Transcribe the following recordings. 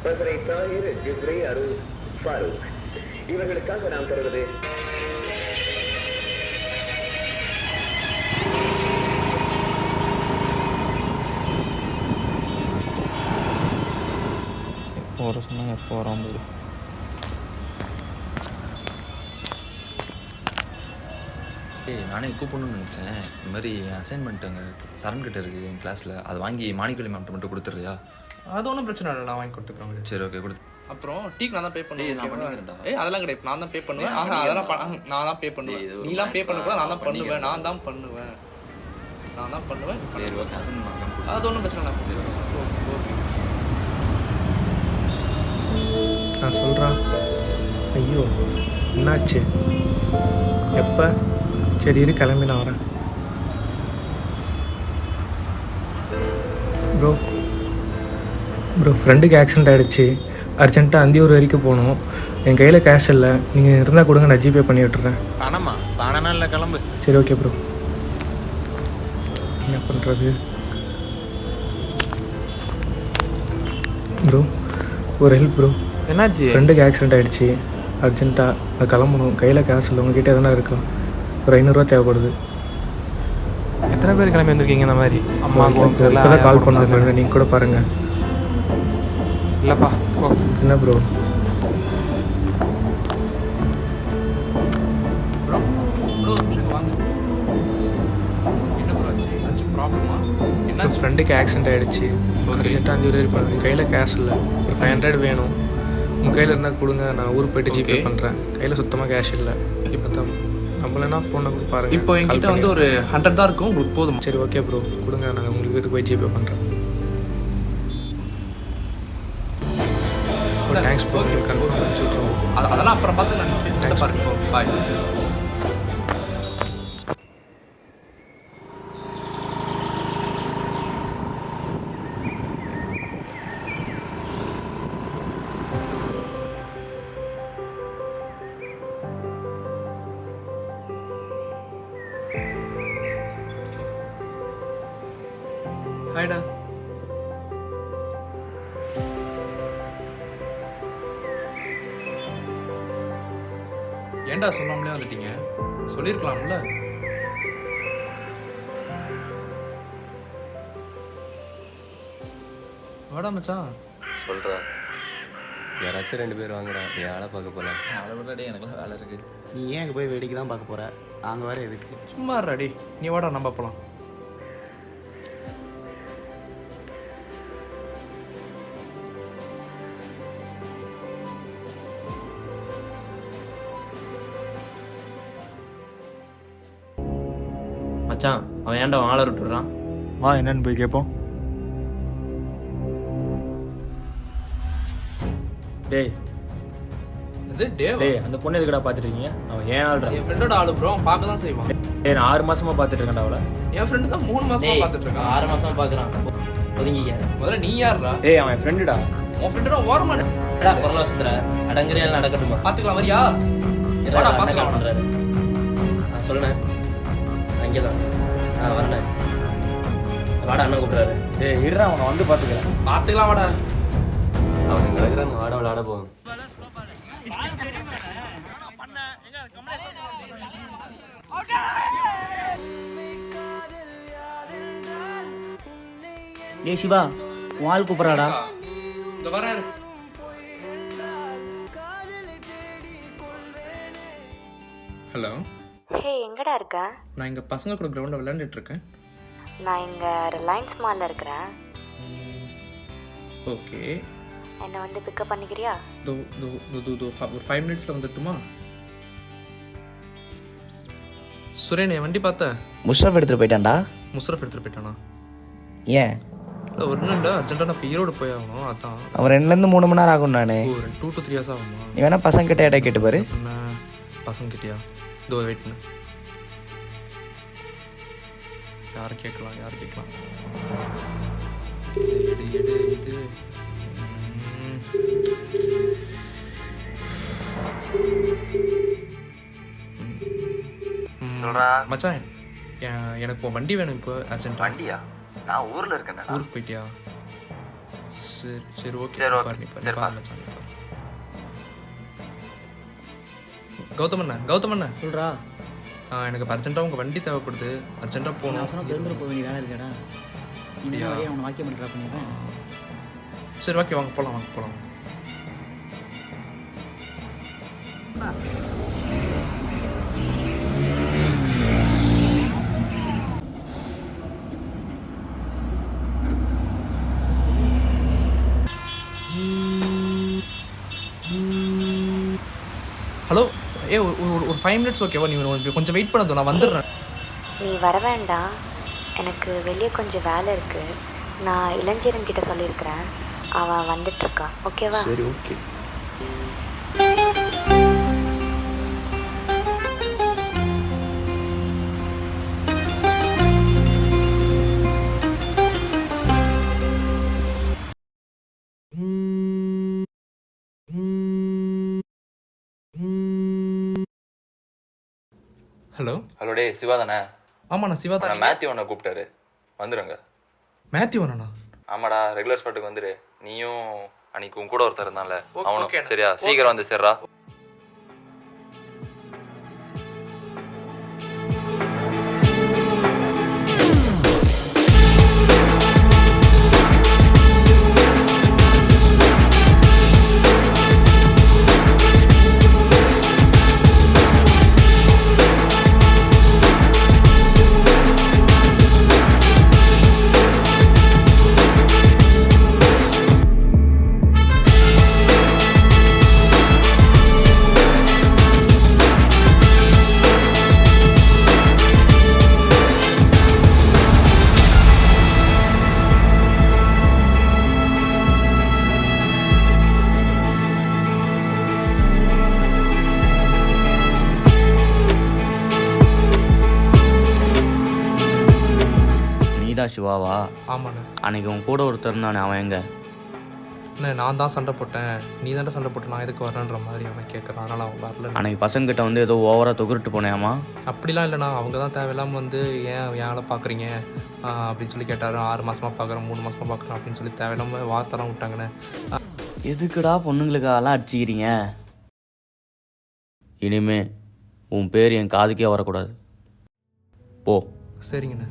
தாஹிர், ஜிப்ரி, அரூஸ், ஃபாரூக் இவர்களுக்காக நாம் தருவது எப்போ வர சொன்னால் எப்போ வராமல். நானே கூப்பிடணும்னு நினச்சேன். இந்த மாதிரி அசைன்மெண்ட் அங்கே சரண்கிட்ட இருக்குது என் கிளாஸில். அதை வாங்கி மாணிக்கொலி மேம்கிட்ட மட்டும் கொடுத்துட்றியா? அது ஒன்றும் பிரச்சனை இல்லை, நான் வாங்கி கொடுத்துக்கிறேன். சரி, ஓகே, கொடுத்து. அப்புறம் டீக்கு நான் தான் பே பண்ணுவேன். நான் பண்ணிக்கிறேன்டா. அதெல்லாம் கிடையாது, நான் தான் பே பண்ணுவேன். அதெல்லாம் நான் தான் பே பண்ணுவேன். நீலாம் பே பண்ண கூட நான் தான் பண்ணுவேன். நான் தான் பண்ணுவேன். சரி, ஓகே, அசைன்மெண்ட் அது ஒன்றும் பிரச்சனை இல்லை. ஓகே. நான் சொல்கிறான். ஐயோ என்னாச்சு? எப்போ? சரி இரு, கிளம்பி நான் வரேன். ப்ரோ ஃப்ரெண்டுக்கு ஆக்சிடெண்ட் ஆகிடுச்சு. அர்ஜென்ட்டாக அந்தியூர் வரைக்கும் போகணும். என் கையில் கேஷ் இல்லை. நீங்கள் இருந்தால் கொடுங்க, நான் ஜிபே பண்ணி விட்டுறேன். பணம் இல்லை, கிளம்பு. சரி, ஓகே ப்ரோ. என்ன பண்ணுறது ப்ரோ? ஒரு ஹெல்ப் ப்ரோ. என்னாச்சு? ஃப்ரெண்டுக்கு ஆக்சிடெண்ட் ஆகிடுச்சு. அர்ஜென்ட்டாக நான் கிளம்பணும். கையில் கேஷ் இல்லை. உங்ககிட்ட எதனா இருக்கா? ஒரு 500 ரூபா தேவைப்படுது. எத்தனை பேர் கிளம்பி வந்திருக்கீங்க? இந்த மாதிரி அம்மா இப்போ தான் கால் பண்ண நீங்கள் கூட பாருங்கள். இல்லைப்பா. என்ன ப்ரோ? ஃப்ரெண்டுக்கு ஆக்சிடெண்ட் ஆகிடுச்சு. அர்ஜென்ட்டாக 5 ரூபா பண்ணுங்க. கையில் கேஷ் இல்லை. ஒரு 500 வேணும். உங்கள் கையில் இருந்தால் கொடுங்க, நான் ஊருக்கு போய்ட்டு ஜிபே பண்ணுறேன். கையில் சுத்தமாக கேஷ் இல்லை. இப்போ தான் நம்மளனா ஃபோனை கொடுத்து பாருங்கள். இப்போ என்கிட்ட வந்து ஒரு 100 தான் இருக்கும். உங்களுக்கு போதும்? சரி, ஓகே ப்ரோ, கொடுங்க. நாங்கள் உங்களுக்கு வீட்டுக்கு போய் ஜிபே பண்ணுறேன். Thanks bro. கன்ஃபார்ம் அனுப்பிச்சி விட்ருவோம். அதெல்லாம் அப்புறம் பார்த்து நான் பாருங்க. பாய். ஹாய்டா. ஏன்டா சொல்லாமலே வந்துட்டீங்க? சொல்லியிருக்கலாம்ல. வாடா மச்சான். சொல்கிறா. யாராச்சும் 2 பேர் வாங்கடா. என் ஆளை பார்க்க போகலாம். அவளை விட எனக்குலாம் வேலை இருக்குது. நீ ஏன் அங்கே போய் வேடிக்கை தான் பார்க்க போகிற? நாங்கள் வேறு எதுக்கு? சும்மா ரெடி. நீ வாடா, நம்ம போகலாம். மச்சான், அவன் ஏன்டா ஆளை விட்டுறான்? வா, என்னன்னு போய் கேட்போம். டேய் டேய், அந்த பொண்ணு எதுக்கடா பார்த்துட்டு இருக்கீங்க? அவன் ஏன் ஆள்றா? என் ஃப்ரெண்டோட ஆளு ப்ரோ, பார்க்க தான் செய்வான். டேய், நான் 6 மாசமா பார்த்துட்டு இருக்கேன்டா அவளை. என் ஃப்ரெண்டு தான் 3 மாசமா பார்த்துட்டு இருக்கான். 6 மாசமா பார்க்குறான். ஒதுங்கிக்க. முதல்ல நீ யாருடா? டேய், அவன் ஃப்ரெண்டுடா. உன் ஃப்ரெண்டோட ஓரமா குரல் வசத்துற அடங்குறியா நடக்கட்டுமா? பார்த்துக்கலாம். வரியா? வாடா, பார்த்துக்கலாம். பண்ணுறாரு. நான் சொல்லேன் அங்கே தான். வரேன். வாடா, அண்ணன் கூப்பிட்றாரு. டேய், இருடா, அவனை வந்து பார்த்துக்கிறேன். பார்த்துக்கலாம், வாடா. அவன் கிடக்குறாங்க. ஆட விளாட போகும். டேய் சிவா, வால் கூப்பிட்றாடா. இந்த வரேன். ஹலோ. ஹே, எங்கடா இருக்க? நான் இங்கே பசங்க கூட கிரவுண்டில் விளையாண்டுட்டு இருக்கேன். நான் இங்கே ரிலையன்ஸ் மாலில் இருக்கிறேன். ஓகே. என்னை வந்து பிக்கப் பண்ணிக்கிறியா? ஒரு 5 மினிட்ஸில் வந்துட்டுமா? சுரேன், என் வண்டி பார்த்த? முஷ்ரஃப் எடுத்துகிட்டு போயிட்டான்டா. முஸ்ரஃப் எடுத்துகிட்டு போயிட்டானா? ஏன்? இல்லை, ஒன்றும் இல்லை. அர்ஜென்ட்டாக நான் இப்போ ஈரோடு போய் ஆகணும். அதான். அவன் 2லேருந்து 3 மணி நேரம் ஆகும். நான் 2 to 3 hours ஆகுமா? நீ வேணா பசங்க கிட்ட இடம் கேட்டு பாரு. என்ன பசங்க கிட்டியா? இதோ வெயிட் பண்ணு. யாரை கேட்கலாம்? எடு. மச்சான், எனக்கு வண்டி வேணும் இப்போ அர்ஜென்ட். வண்டியா? நான் ஊரில் இருக்கேன். ஊருக்கு போயிட்டியா? சரி சரி ஓகே சரி, ஓகே. பாரு நீ பாரு, சரி, பாரு மச்சான், நீ பாரு. கௌதம் அண்ணா சொல்கிறா எனக்கு அர்ஜென்ட்டாக உங்கள் வண்டி தேவைப்படுது, அர்ஜென்ட்டாக போகணும். அவசரம் திறந்துட்டு போக வேண்டிய வேலை இருக்கடா. நீ அவனை வாக்கியம் பண்ணுறா பண்ணிடுறேன். சரி ஓகே வாங்க போகலாம், வாங்க போகலாம். ஹலோ ஒரு 5 minutes ஓகேவா? நீ கொஞ்சம் வெயிட் பண்ணது, நான் வந்துடுறேன். நீ வர வேண்டாம், எனக்கு வெளியே கொஞ்சம் வேலை இருக்குது. நான் இளஞ்சீரன் கிட்ட சொல்லியிருக்கிறேன், அவன் வந்துட்டுருக்கா. ஓகேவா? சரி ஓகே. ஹலோ ஹலோ டே சிவா தானே? ஆமாண்ணா சிவா தான். நான் மேத்யூ அண்ணா கூப்பிட்டாரு, வந்துடுங்க. மேத்யூ அண்ணா? ஆமாடா, ரெகுலர் ஸ்பாட்டுக்கு வந்துடு. நீயும் அன்னைக்கு உன் கூட ஒருத்தர் இருந்தான்ல, அவனும். ஓகே. சரியா, சீக்கிரம் வந்து சேர்றா. சிவாவா? ஆமாண்ணே. அன்னைக்கு உன் கூட ஒருத்தர் இருந்தானே, அவன் எங்க? அண்ணே நான் தான் சண்டை போட்டேன், நீ தானே சண்டை போட்ட, நான் எதுக்கு வரேன்ற மாதிரி அவன் கேட்குறான், அதனால் அவன் வரல. அன்னைக்கு பசங்கிட்ட வந்து ஏதோ ஓவராக தொகுட்டு போனேம்மா? அப்படிலாம் இல்லைண்ணா, அவங்க தான் தேவையில்லாமல் வந்து ஏன் ஏழை பார்க்குறீங்க அப்படின்னு சொல்லி கேட்டார். 6 மாதமாக பார்க்குறேன், 3 மாதமாக பார்க்குறேன் அப்படின்னு சொல்லி தேவையில்லாமல் வார்த்தைலாம் விட்டாங்கண்ணே. எதுக்குடா பொண்ணுங்களுக்காகலாம் அடிச்சிக்கிறீங்க? இனிமே உன் பேர் என் காதுக்கே வரக்கூடாது, போ. சரிங்கண்ணே.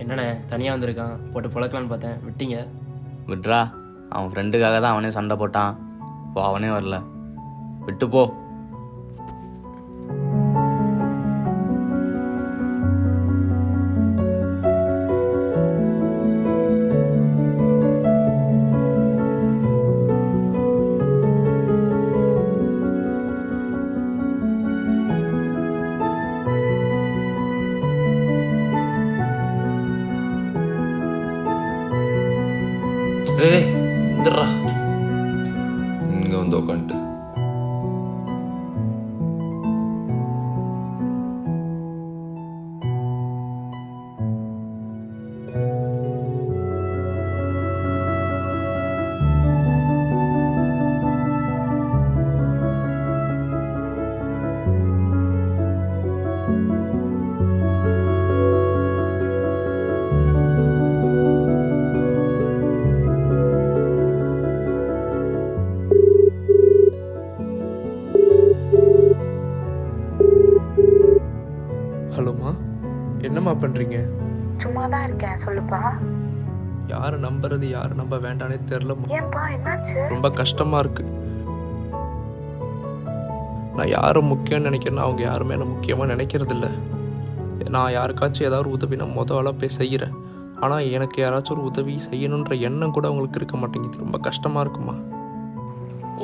என்னண்ணே தனியாக வந்திருக்கான், போட்டு பொழக்கலான்னு பார்த்தேன், விட்டீங்க. விட்றா, அவன் ஃப்ரெண்டுக்காக தான் அவனே சண்டை போட்டான். இப்போ அவனே வரல, விட்டு போ. ஏய் இந்தரா, இங்கே வந்து உட்காந்துட்டு. ஹலோம்மா, என்னம்மா பண்ணுறீங்க? சும்மா தான் இருக்கேன், சொல்லுப்பா. யாரை நம்புறது யாரை நம்ப வேண்டானே தெரிலம்மா. ஏன்பா, என்னாச்சு? ரொம்ப கஷ்டமாக இருக்கு. நான் யாரை முக்கியம்னு நினைக்கிறேன்னா அவங்க யாருமே என்ன முக்கியமாக நினைக்கிறதில்ல. நான் யாருக்காச்சும் ஏதாவது ஒரு உதவி நான் முதல்ல போய் செய்கிறேன், ஆனால் எனக்கு யாராச்சும் ஒரு உதவி செய்யணுன்ற எண்ணம் கூட அவங்களுக்கு இருக்க மாட்டேங்குது. ரொம்ப கஷ்டமாக இருக்குமா.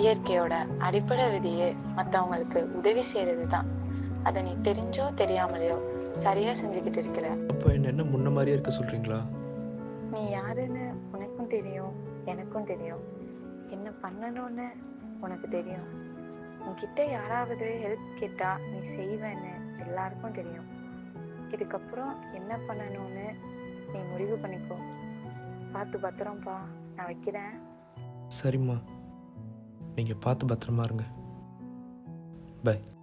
இயற்கையோட அடிப்படை விதியே மற்றவங்களுக்கு உதவி செய்கிறது தான். அதை நீ தெரிஞ்சோ தெரியாமலையோ சரியா செஞ்சுக்கிட்டு இருக்கிற. அப்போ என்ன முன்ன மாதிரியே இருக்க சொல்கிறீங்களா? நீ யாருன்னு உனக்கும் தெரியும், எனக்கும் தெரியும். என்ன பண்ணணும்னு உனக்கு தெரியும். உன்கிட்ட யாராவது ஹெல்ப் கேட்டா நீ செய்வேன்னு எல்லாருக்கும் தெரியும். இதுக்கப்புறம் என்ன பண்ணணும்னு நீ முடிவு பண்ணிக்கோ. பார்த்து பத்திரம்ப்பா, நான் வைக்கிறேன். சரிம்மா, நீங்கள் பார்த்து பத்திரமா இருங்க. பாய்.